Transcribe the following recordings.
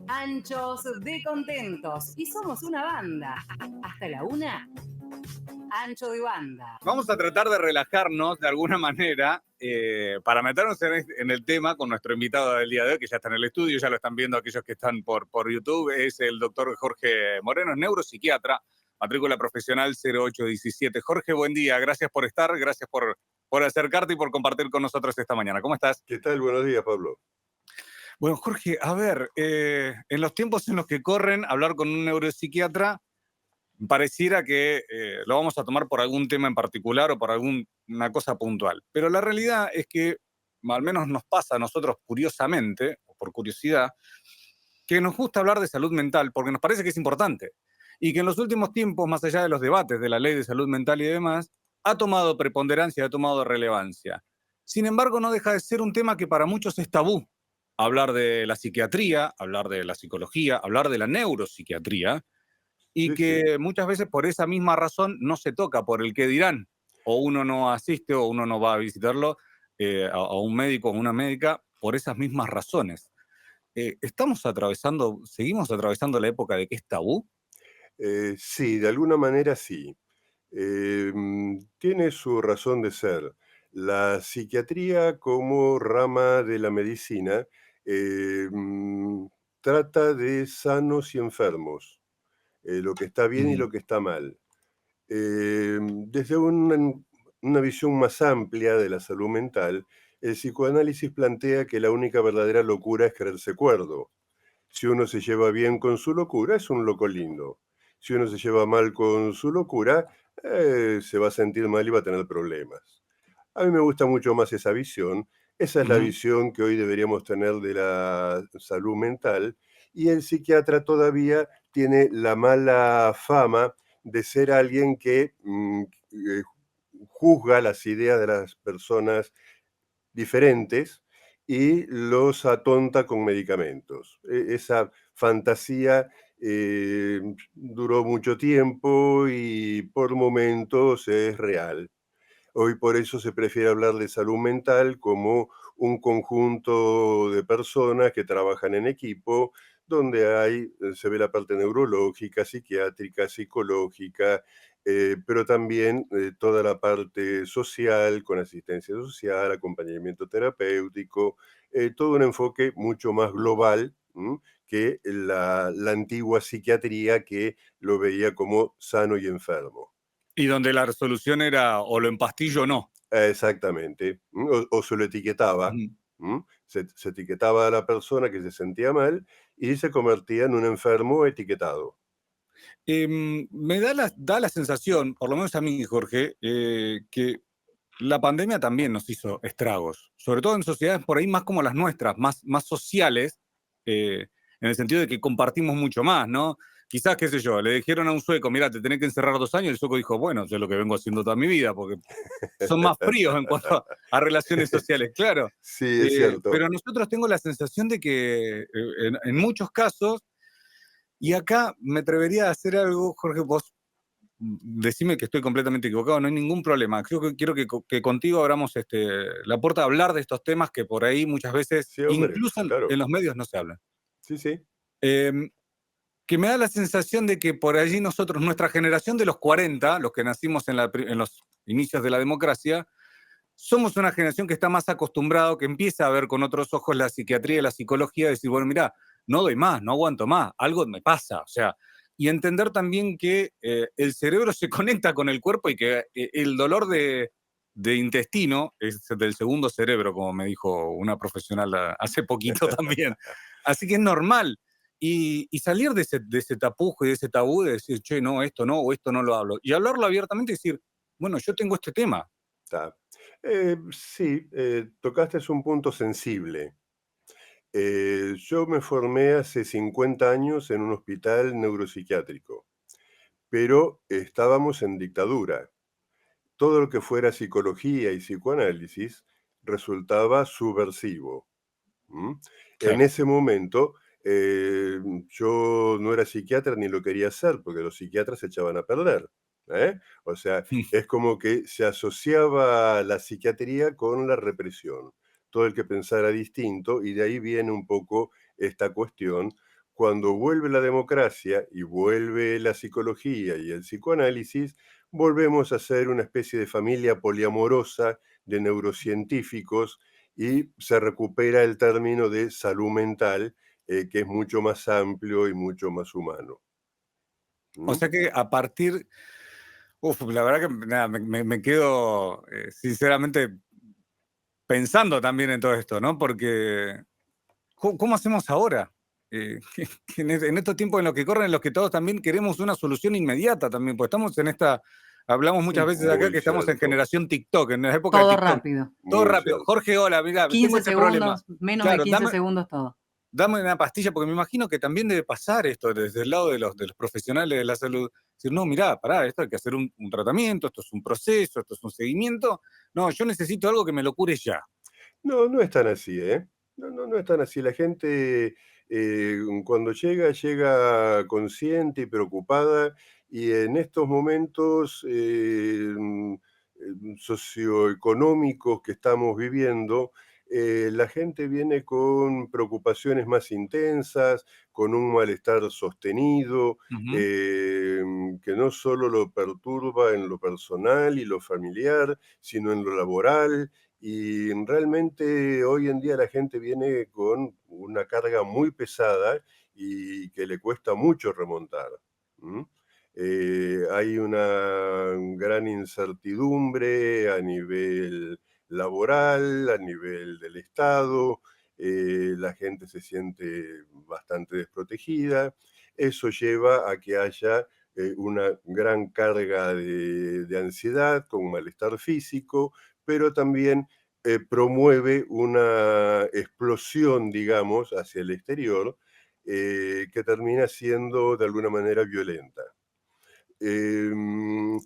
Anchos de contentos. Y somos una banda. Hasta la una, ancho de banda. Vamos a tratar de relajarnos de alguna manera para meternos en el tema con nuestro invitado del día de hoy, que ya está en el estudio, ya lo están viendo aquellos que están por YouTube. Es el doctor Jorge Moreno, es neuropsiquiatra, matrícula profesional 0817. Jorge, buen día, gracias por estar, gracias por acercarte y por compartir con nosotros esta mañana. ¿Cómo estás? ¿Qué tal? Buenos días, Pablo. Bueno, Jorge, a ver, en los tiempos en los que corren, hablar con un neuropsiquiatra pareciera que lo vamos a tomar por algún tema en particular o por alguna cosa puntual. Pero la realidad es que, al menos nos pasa a nosotros curiosamente, o por curiosidad, que nos gusta hablar de salud mental porque nos parece que es importante. Y que en los últimos tiempos, más allá de los debates de la ley de salud mental y demás, ha tomado preponderancia, ha tomado relevancia. Sin embargo, no deja de ser un tema que para muchos es tabú. Hablar de la psiquiatría, hablar de la psicología, hablar de la neuropsiquiatría, y Sí, sí. que muchas veces por esa misma razón no se toca por el qué dirán, o uno no asiste o uno no va a visitarlo a un médico o una médica por esas mismas razones. Seguimos atravesando la época de que es tabú. Sí, de alguna manera sí. Tiene su razón de ser. La psiquiatría como rama de la medicina eh, mm, trata de sanos y enfermos, lo que está bien y Mm, lo que está mal. Desde una visión más amplia de la salud mental, el psicoanálisis plantea que la única verdadera locura es creerse cuerdo. Si uno se lleva bien con su locura, es un loco lindo. Si uno se lleva mal con su locura, se va a sentir mal y va a tener problemas. A mí me gusta mucho más esa visión. Esa es la ujú. visión que hoy deberíamos tener de la salud mental. Y el psiquiatra todavía tiene la mala fama de ser alguien que juzga las ideas de las personas diferentes y los atonta con medicamentos. Esa fantasía duró mucho tiempo y por momentos es real. Hoy por eso se prefiere hablar de salud mental como un conjunto de personas que trabajan en equipo, donde se ve la parte neurológica, psiquiátrica, psicológica, pero también toda la parte social, con asistencia social, acompañamiento terapéutico, todo un enfoque mucho más global, que la antigua psiquiatría que lo veía como sano y enfermo. Y donde la resolución era o lo empastillo o no. Exactamente, o se lo etiquetaba, Ujú. se etiquetaba a la persona que se sentía mal y se convertía en un enfermo etiquetado. Me da la sensación, por lo menos a mí, Jorge, que la pandemia también nos hizo estragos, sobre todo en sociedades por ahí más como las nuestras, más sociales, en el sentido de que compartimos mucho más, ¿no? Quizás, qué sé yo, le dijeron a un sueco, mira, te tenés que encerrar 2 años, y el sueco dijo, bueno, yo es lo que vengo haciendo toda mi vida, porque son más fríos en cuanto a relaciones sociales, claro. Sí, es cierto. Pero nosotros tengo la sensación de que en muchos casos, y acá me atrevería a hacer algo, Jorge, vos decime que estoy completamente equivocado, no hay ningún problema. Creo que quiero que contigo abramos la puerta a hablar de estos temas que por ahí muchas veces, Sí, hombre, incluso en claro. los medios, no se hablan. Sí, sí. Em, que me da la sensación de que por allí nosotros, nuestra generación de los 40, los que nacimos en los inicios de la democracia, somos una generación que está más acostumbrado, que empieza a ver con otros ojos la psiquiatría y la psicología, y decir, bueno, mira, no doy más, no aguanto más, algo me pasa, o sea, y entender también que el cerebro se conecta con el cuerpo y que el dolor de intestino es del segundo cerebro, como me dijo una profesional hace poquito también. Así que es normal. Y salir de ese tapujo y de ese tabú de decir, che, no, esto no, o esto no lo hablo. Y hablarlo abiertamente y decir, bueno, yo tengo este tema. Está. Sí, tocaste un punto sensible. Yo me formé hace 50 años en un hospital neuropsiquiátrico, pero estábamos en dictadura. Todo lo que fuera psicología y psicoanálisis resultaba subversivo. ¿M? En Claro. ese momento, yo no era psiquiatra ni lo quería ser, porque los psiquiatras se echaban a perder, ¿eh? O sea, es como que se asociaba la psiquiatría con la represión. Todo el que pensara distinto, y de ahí viene un poco esta cuestión, cuando vuelve la democracia y vuelve la psicología y el psicoanálisis, volvemos a ser una especie de familia poliamorosa de neurocientíficos y se recupera el término de salud mental, que es mucho más amplio y mucho más humano. O ¿Mm? sea que a partir, la verdad que nada, me quedo sinceramente pensando también en todo esto, ¿no? Porque, ¿cómo hacemos ahora? Que en estos tiempos en los que corren, en los que todos también queremos una solución inmediata también, pues estamos en esta, hablamos muchas Sí, veces acá Muy que estamos en cierto, generación TikTok, en la época de todo TikTok. rápido. Todo muy rápido. cierto. Jorge, hola, mira, tengo 15 este problema. segundos, menos de Claro, 15 segundos todo. dame una pastilla, porque me imagino que también debe pasar esto desde el lado de los profesionales de la salud. Decir, no, mirá, pará, esto hay que hacer un tratamiento, esto es un proceso, esto es un seguimiento. No, yo necesito algo que me lo cure ya. No, no es tan así, ¿eh? No es tan así. La gente, cuando llega, llega consciente y preocupada, y en estos momentos socioeconómicos que estamos viviendo, la gente viene con preocupaciones más intensas, con un malestar sostenido, Ujú. que no solo lo perturba en lo personal y lo familiar, sino en lo laboral, y realmente hoy en día la gente viene con una carga muy pesada y que le cuesta mucho remontar. ¿M? Hay una gran incertidumbre a nivel laboral, a nivel del Estado, la gente se siente bastante desprotegida. Eso lleva a que haya una gran carga de ansiedad con malestar físico, pero también promueve una explosión, digamos, hacia el exterior, que termina siendo de alguna manera violenta. Em,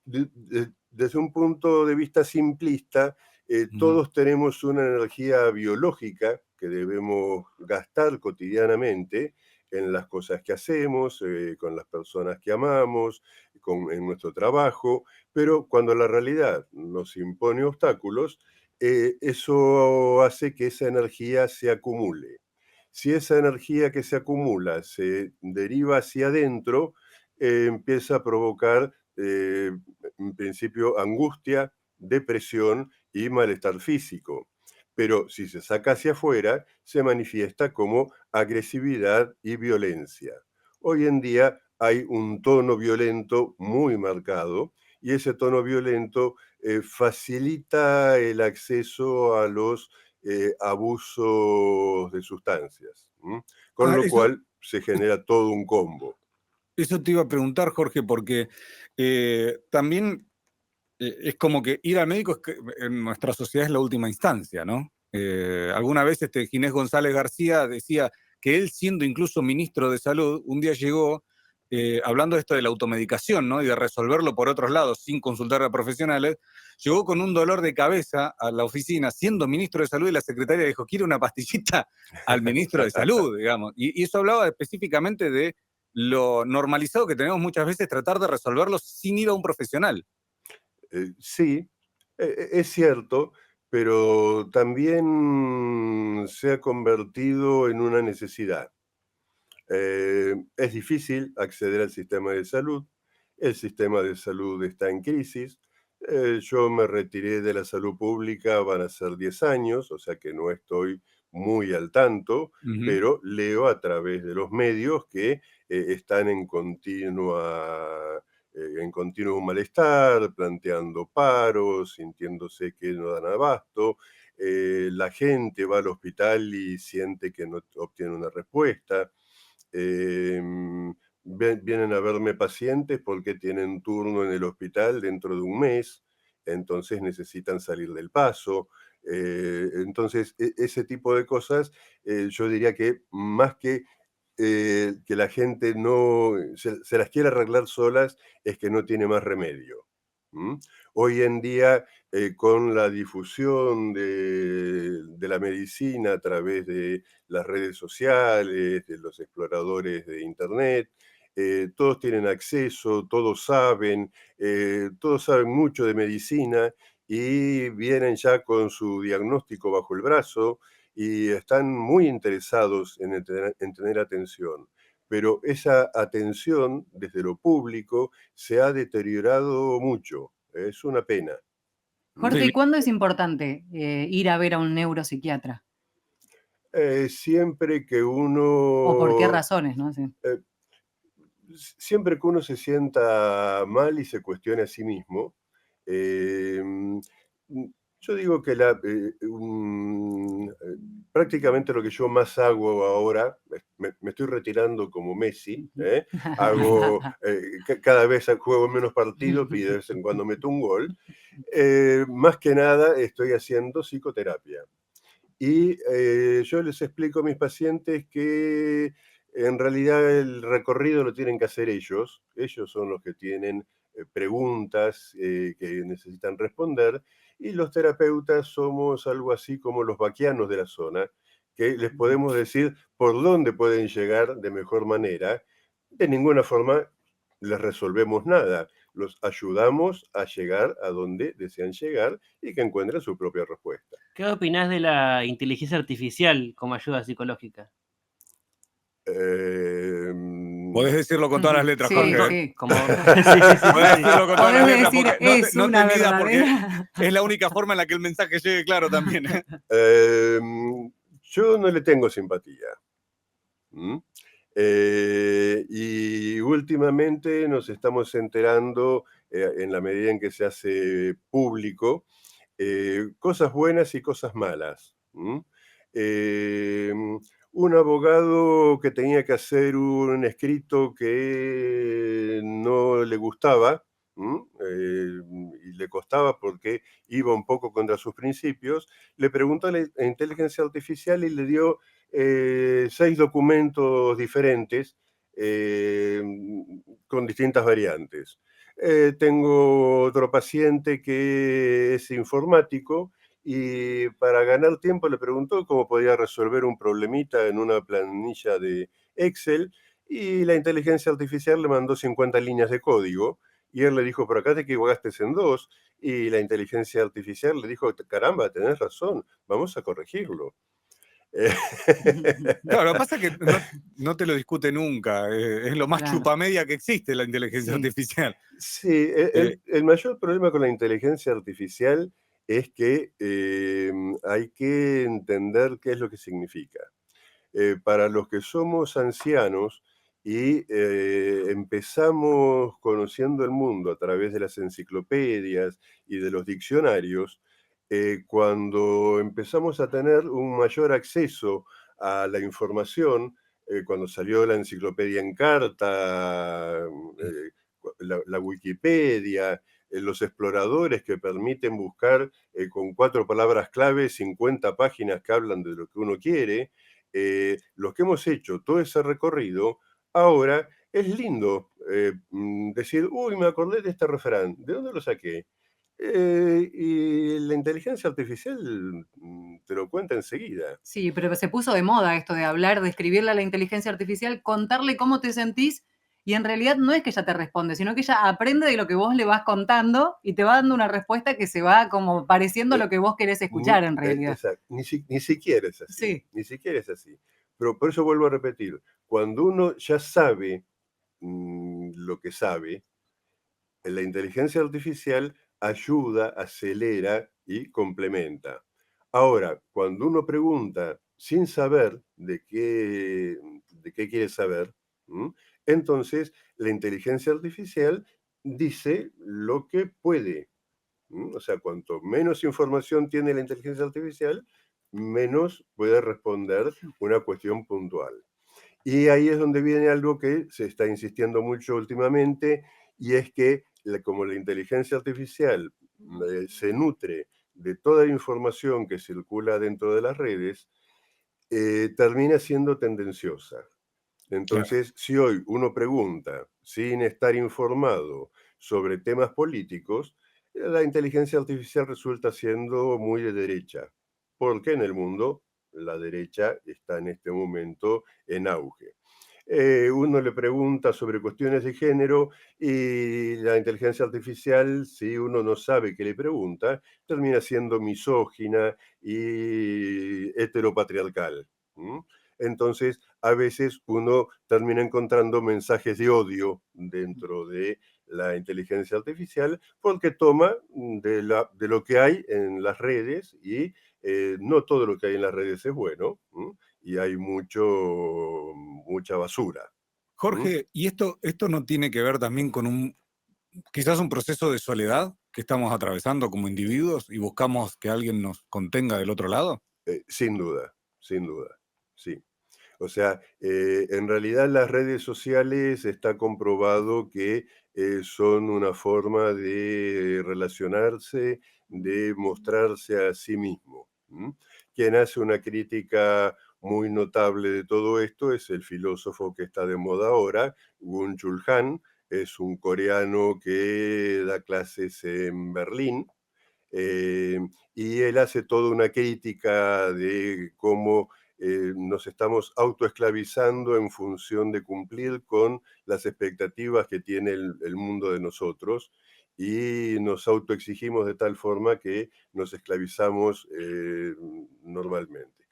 Desde un punto de vista simplista, Ujú. todos tenemos una energía biológica que debemos gastar cotidianamente en las cosas que hacemos, con las personas que amamos, en nuestro trabajo, pero cuando la realidad nos impone obstáculos, eso hace que esa energía se acumule. Si esa energía que se acumula se deriva hacia adentro, empieza a provocar, en principio, angustia, depresión y malestar físico. Pero si se saca hacia afuera, se manifiesta como agresividad y violencia. Hoy en día hay un tono violento muy marcado, y ese tono violento facilita el acceso a los abusos de sustancias, ¿m? Con Ah, lo cual se genera todo un combo. eso te iba a preguntar, Jorge, porque también es como que ir al médico en nuestra sociedad es la última instancia, ¿no? Alguna vez Ginés González García decía que él, siendo incluso ministro de Salud, un día llegó hablando de esto de la automedicación, ¿no? Y de resolverlo por otros lados sin consultar a profesionales, llegó con un dolor de cabeza a la oficina, siendo ministro de Salud, y la secretaria dijo, quiere una pastillita al ministro de Salud, digamos. Y eso hablaba específicamente de lo normalizado que tenemos muchas veces tratar de resolverlo sin ir a un profesional. Sí, es cierto, pero también se ha convertido en una necesidad. Es difícil acceder al sistema de salud. El sistema de salud está en crisis. Yo me retiré de la salud pública, van a ser 10 años, o sea que no estoy muy al tanto, Ujú. pero leo a través de los medios que están en continuo malestar, planteando paros, sintiéndose que no dan abasto. La gente va al hospital y siente que no obtiene una respuesta. Vienen a verme pacientes porque tienen turno en el hospital dentro de un mes, entonces necesitan salir del paso. Entonces, ese tipo de cosas, yo diría que más que la gente no se las quiere arreglar solas, es que no tiene más remedio. ¿M? Hoy en día, con la difusión de la medicina a través de las redes sociales, de los exploradores de Internet, todos tienen acceso, todos saben mucho de medicina y vienen ya con su diagnóstico bajo el brazo, y están muy interesados en tener atención. Pero esa atención desde lo público se ha deteriorado mucho. Es una pena. Jorge, ¿y cuándo es importante ir a ver a un neuropsiquiatra? Siempre que ¿O por qué uno razones, no? Sí. eh, siempre que uno se sienta mal y se cuestione a sí mismo, em, yo digo que prácticamente lo que yo más hago ahora, me estoy retirando como Messi, hago, cada vez juego menos partidos y de vez en cuando meto un gol. Más que nada estoy haciendo psicoterapia. Y yo les explico a mis pacientes que en realidad el recorrido lo tienen que hacer ellos. Ellos son los que tienen preguntas que necesitan responder, y los terapeutas somos algo así como los vaquianos de la zona, que les podemos decir por dónde pueden llegar de mejor manera. De ninguna forma les resolvemos nada, los ayudamos a llegar a donde desean llegar y que encuentren su propia respuesta. ¿Qué opinás de la inteligencia artificial como ayuda psicológica? Podés decirlo con todas las letras, Sí, Jorge. sí. Como... sí, sí, sí, Podés sí. decirlo con todas las Podés letras decir, porque es no te una midas porque verdadera. es la única forma en la que el mensaje llegue claro también. Yo no le tengo simpatía. Y últimamente nos estamos enterando, en la medida en que se hace público, cosas buenas y cosas malas. Un abogado que tenía que hacer un escrito que no le gustaba, y le costaba porque iba un poco contra sus principios, le preguntó a la inteligencia artificial y le dio 6 documentos diferentes, eh, con distintas variantes. Tengo otro paciente que es informático y para ganar tiempo le preguntó cómo podía resolver un problemita en una planilla de Excel, y la inteligencia artificial le mandó 50 líneas de código y él le dijo, pero acá te equivocaste en 2, y la inteligencia artificial le dijo, caramba, tenés razón, vamos a corregirlo. Claro, lo que pasa es que no te lo discute nunca. Es lo más Claro. chupamedia que existe, la inteligencia Sí. artificial. Sí, el mayor problema con la inteligencia artificial es que hay que entender qué es lo que significa. Para los que somos ancianos y empezamos conociendo el mundo a través de las enciclopedias y de los diccionarios, cuando empezamos a tener un mayor acceso a la información, cuando salió la enciclopedia en carta, la Wikipedia, los exploradores que permiten buscar con 4 palabras clave 50 páginas que hablan de lo que uno quiere, los que hemos hecho todo ese recorrido, ahora es lindo decir, uy, me acordé de este refrán, ¿de dónde lo saqué? Y la inteligencia artificial te lo cuenta enseguida. Sí, pero se puso de moda esto de hablar, de escribirle a la inteligencia artificial, contarle cómo te sentís, y en realidad no es que ella te responde, sino que ella aprende de lo que vos le vas contando y te va dando una respuesta que se va como pareciendo a lo que vos querés escuchar en realidad. Exacto. Ni siquiera es así. Sí. Ni siquiera es así. Pero por eso vuelvo a repetir, cuando uno ya sabe lo que sabe, la inteligencia artificial ayuda, acelera y complementa. Ahora, cuando uno pregunta sin saber de qué quiere saber, entonces la inteligencia artificial dice lo que puede. O sea, cuanto menos información tiene la inteligencia artificial, menos puede responder una cuestión puntual. Y ahí es donde viene algo que se está insistiendo mucho últimamente, y es que como la inteligencia artificial se nutre de toda la información que circula dentro de las redes, termina siendo tendenciosa. Entonces, si hoy uno pregunta sin estar informado sobre temas políticos, la inteligencia artificial resulta siendo muy de derecha, porque en el mundo la derecha está en este momento en auge. Uno le pregunta sobre cuestiones de género y la inteligencia artificial, si uno no sabe qué le pregunta, termina siendo misógina y heteropatriarcal. Entonces, a veces uno termina encontrando mensajes de odio dentro de la inteligencia artificial porque toma de lo que hay en las redes y no todo lo que hay en las redes es bueno. Y hay mucha basura. Jorge, ¿y esto no tiene que ver también con quizás un proceso de soledad que estamos atravesando como individuos y buscamos que alguien nos contenga del otro lado? Sin duda, sí. O sea, en realidad las redes sociales está comprobado que son una forma de relacionarse, de mostrarse a sí mismo. Quien hace una crítica muy notable de todo esto es el filósofo que está de moda ahora, Byung-Chul Han. Es un coreano que da clases en Berlín. Y él hace toda una crítica de cómo nos estamos autoesclavizando en función de cumplir con las expectativas que tiene el mundo de nosotros y nos autoexigimos de tal forma que nos esclavizamos normalmente.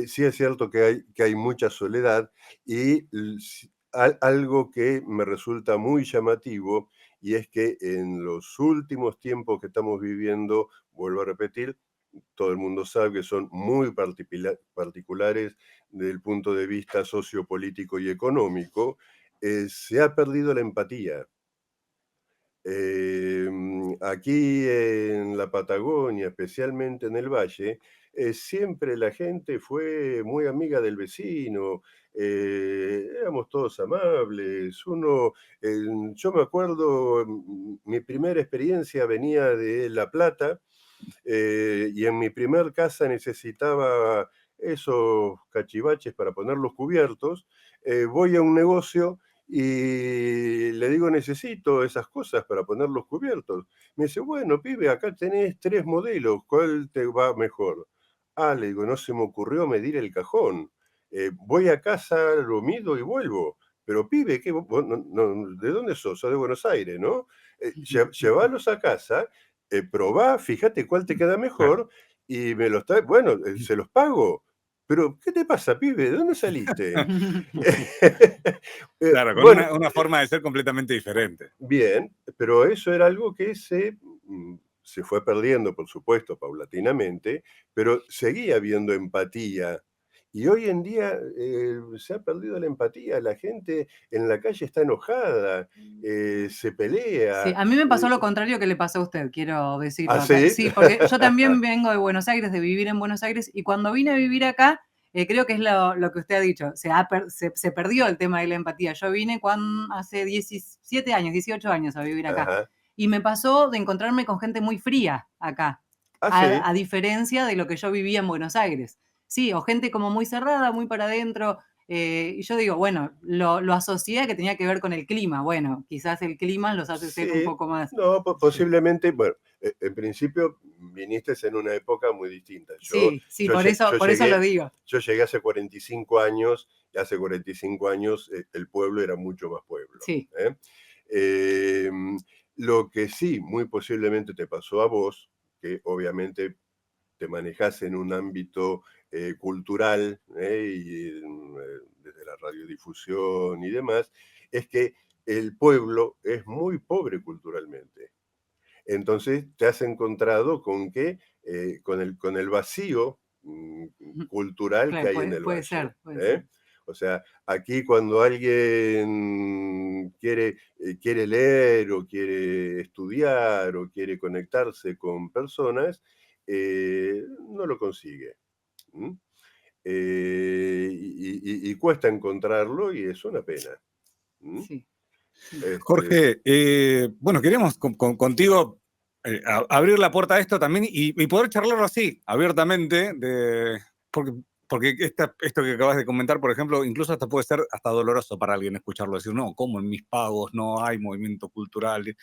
Sí es cierto que hay mucha soledad y algo que me resulta muy llamativo y es que en los últimos tiempos que estamos viviendo, vuelvo a repetir, todo el mundo sabe que son muy particulares desde el punto de vista sociopolítico y económico, se ha perdido la empatía. Aquí en la Patagonia, especialmente en el Valle, siempre la gente fue muy amiga del vecino, éramos todos amables. Yo me acuerdo, mi primera experiencia venía de La Plata, y en mi primer casa necesitaba esos cachivaches para poner los cubiertos. Voy a un negocio y le digo, necesito esas cosas para poner los cubiertos. Me dice, bueno, pibe, acá tenés 3 modelos, ¿cuál te va mejor? Le digo, no se me ocurrió medir el cajón. Voy a casa, lo mido y vuelvo. Pero pibe, ¿de dónde sos? Sos de Buenos Aires, ¿no? Llévalos a casa, probá, fíjate cuál te queda mejor y me los trae. Bueno, se los pago. Pero, ¿qué te pasa, pibe? ¿De dónde saliste? Claro, con Bueno, una forma de ser completamente diferente. bien, pero eso era algo que se fue perdiendo, por supuesto, paulatinamente, pero seguía habiendo empatía. Y hoy en día se ha perdido la empatía, la gente en la calle está enojada, se Sí, pelea. a mí me pasó lo contrario que le pasó a usted, quiero decirlo ¿Ah, acá. sí? Sí, porque yo también vengo de Buenos Aires, de vivir en Buenos Aires, y cuando vine a vivir acá, creo que es lo que usted ha dicho, se perdió el tema de la empatía. Yo vine hace 17 años, 18 años a vivir acá, Ajá. y me pasó de encontrarme con gente muy fría acá, ¿Ah, sí? a diferencia de lo que yo vivía en Buenos Aires. Sí, o gente como muy cerrada, muy para adentro. Y yo digo, bueno, lo asocié a que tenía que ver con el clima. Bueno, quizás el clima los hace ser un Sí, poco más. no, Sí, posiblemente, bueno, en principio viniste en una época muy distinta. sí, sí, Yo, lle- yo por eso lo llegué, digo. yo llegué hace 45 años y hace 45 años el pueblo era mucho más pueblo. Sí. ¿Eh? Em, lo que sí, muy posiblemente te pasó a vos, que obviamente te manejás en un ámbito cultural y desde la radiodifusión y demás, es que el pueblo es muy pobre culturalmente. Entonces te has encontrado con que con el vacío cultural que Claro, hay en el puede valle. ser, puede ser. O sea, aquí cuando alguien quiere leer o quiere estudiar o quiere conectarse con personas, no lo consigue. ¿Mm? Y cuesta encontrarlo y es una pena. ¿Mm? Sí, sí. Este, Jorge, bueno, queremos contigo abrir la puerta a esto también y poder charlarlo así, abiertamente, porque esto que acabas de comentar, por ejemplo, incluso hasta puede ser hasta doloroso para alguien escucharlo, decir, no, ¿cómo en mis pagos no hay movimiento cultural? eh,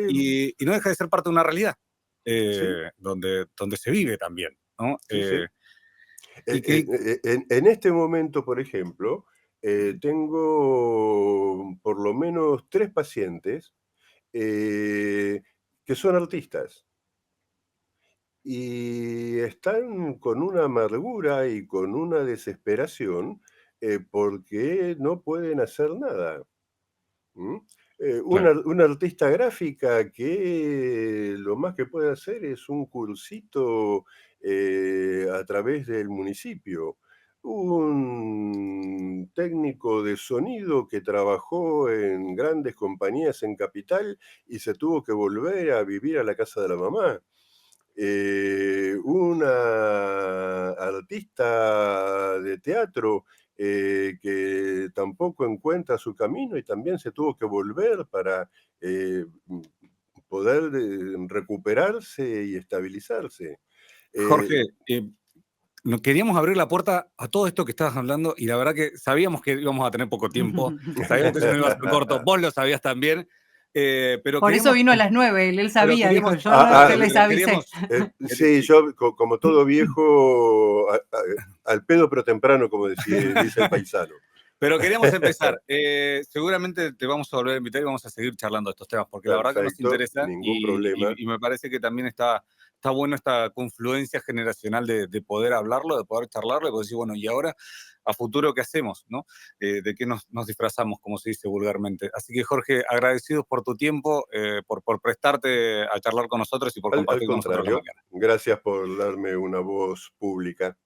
Y no deja de ser parte de una realidad sí, donde se vive también, ¿no? sí, sí. Y que, En este momento, por ejemplo, Tengo por lo menos 3 pacientes que son artistas y están con una amargura y con una desesperación porque no pueden hacer nada. ¿Mm? Claro. Una artista gráfica que lo más que puede hacer es un cursito a través del municipio. Un técnico de sonido que trabajó en grandes compañías en Capital y se tuvo que volver a vivir a la casa de la mamá. Una artista de teatro que tampoco encuentra su camino y también se tuvo que volver para poder recuperarse y estabilizarse. Eh, Jorge, queríamos abrir la puerta a todo esto que estabas hablando y la verdad que sabíamos que íbamos a tener poco tiempo, sabíamos que eso no iba a ser corto, vos lo sabías también, pero Por eso queríamos, vino a las 9, él pero sabía, dijo, queríamos, yo no se pero les avisé. queríamos, sí, yo como todo viejo, al pedo pero temprano, como dice el paisano. pero queríamos empezar. Seguramente te vamos a volver a invitar y vamos a seguir charlando de estos temas, porque la verdad que nos Perfecto, interesa ningún problema. y me parece que también está bueno esta confluencia generacional de poder hablarlo, de poder charlarlo, de poder decir, bueno, y ahora, a futuro, ¿qué hacemos? ¿No? ¿De qué nos disfrazamos, como se dice vulgarmente? Así que, Jorge, agradecidos por tu tiempo, por prestarte a charlar con nosotros y por Al compartir con nosotros la contrario, mañana. gracias por darme una voz pública.